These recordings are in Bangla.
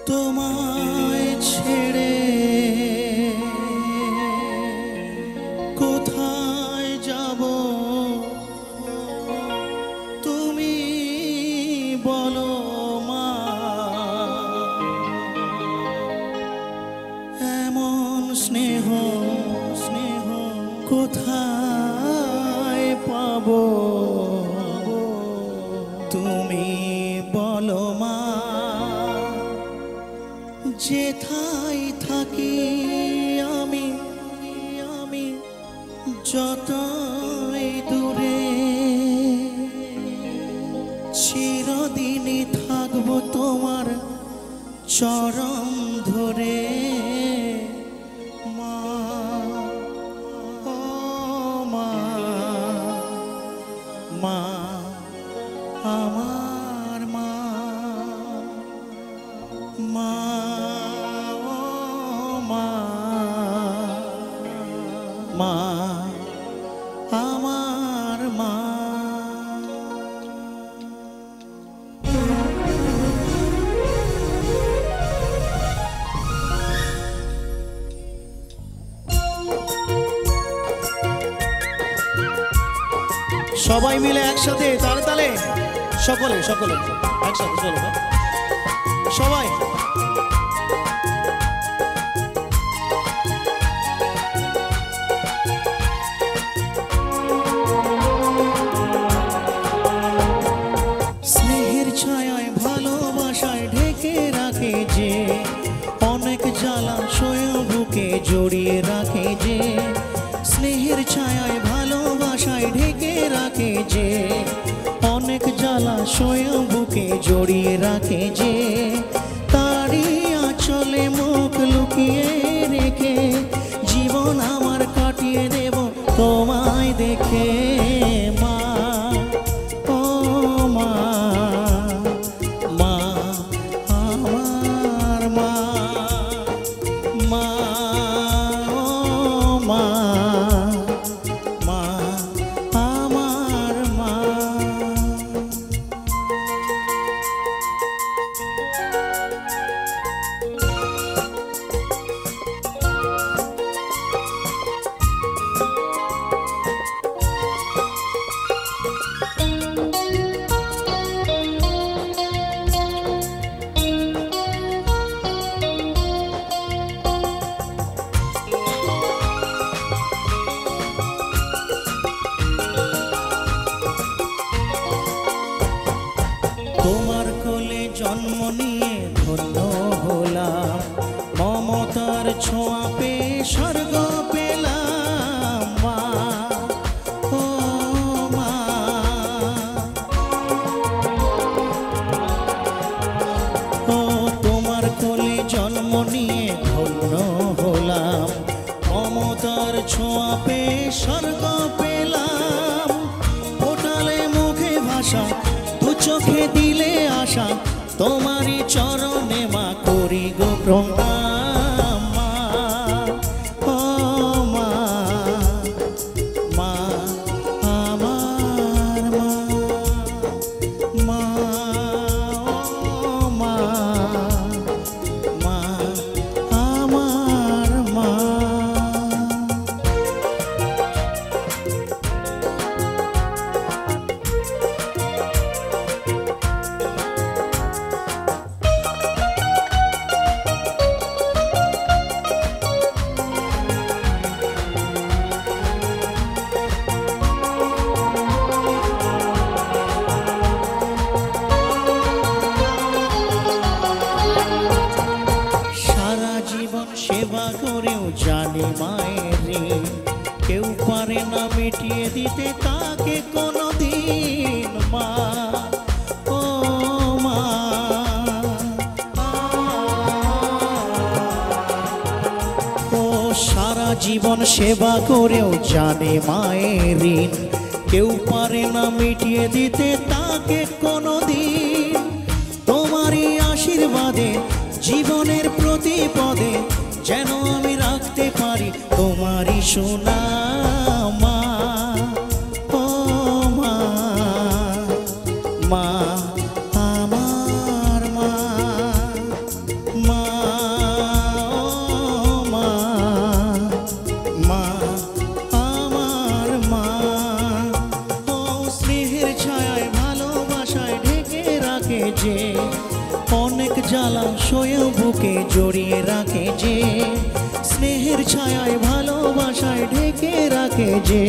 তোমায় ছেড়ে কোথায় যাব তুমি বলো মা। এমন স্নেহ স্নেহ কোথায় পাবো তুমি বলো মা। যেথায় থাকি আমি আমি যতই দূরে চিরদিনই থাকবো তোমার চরণ ধরে মা। ও মা, মা আমার মা, মা ও মা, মা আমার মা। সবাই মিলে একসাথে তালে তালে সকলে সকলে একসাথে চলো সবাই। স্নেহের ছায়ায় ভালোবাসায় ঢেকে রাখে যে অনেক জ্বালাশয় বুকে জড়িয়ে রাখে যে। স্নেহের ছায়ায় ভালোবাসায় ঢেকে রাখে যে অনেক জ্বালাশয় বুকে জড়িয়ে রাখে যে। তারই আঁচলে মুখ লুকিয়ে রেখে জীবন আমার কাটিয়ে দেব তোমায় দেখে মা। ও মা, মা আমার মা, মা ও মা, মা আমার মা। তোমার কোলে জন্ম নিয়ে ধন্য হলাম, মমতার ছোঁয়া পেয়ে স্বর্গ পেলাম মা। ও মা, ও তোমার কোলে জন্ম নিয়ে ধন্য হলাম, মমতার ছোঁয়া পেয়ে স্বর্গ পেলাম। ফোটালে মুখে ভাষা চোখে দিলে আশা তোমারই চরণে মা করি গো প্রণাম মা। ও মা, মা আমার মা, মা ও মা, মা আমার মা। সেবা করেও জানি মায়ের ঋণ কেউ পারে না মিটিয়ে দিতে তাকে কোনোদিন মা। ও মা, ও সারা জীবন সেবা করেও জানে মায়ের ঋণ কেউ পারে না মিটিয়ে দিতে তাকে কোনোদিন। তোমারই আশীর্বাদে জীবনের প্রতি পদে যেন আমি রাখতে পারি তোমারই সোনা মা। ও মা, মা আমার মা, অনেক জ্বালা সয়েও বুকে জড়িয়ে রাখে যে, স্নেহের ছায়ায় ভালোবাসায় ঢেকে রাখে যে,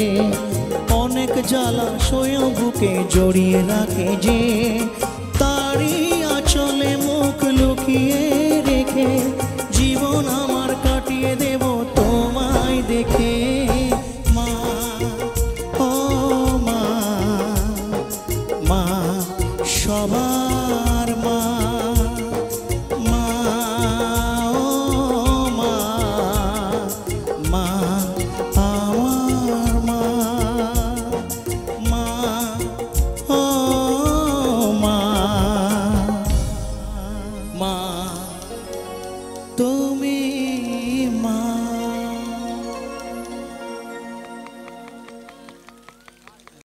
অনেক জ্বালা সয়েও বুকে জড়িয়ে রাখে যে, তারই আঁচলে মুখ লুকিয়ে রেখে জীবন আমার কাটিয়ে দেব তোমায় দেখে। মা, ও মা, মা সবার মা, মা, ও মা, মা আমার মা, মা, ও মা, মা তুমি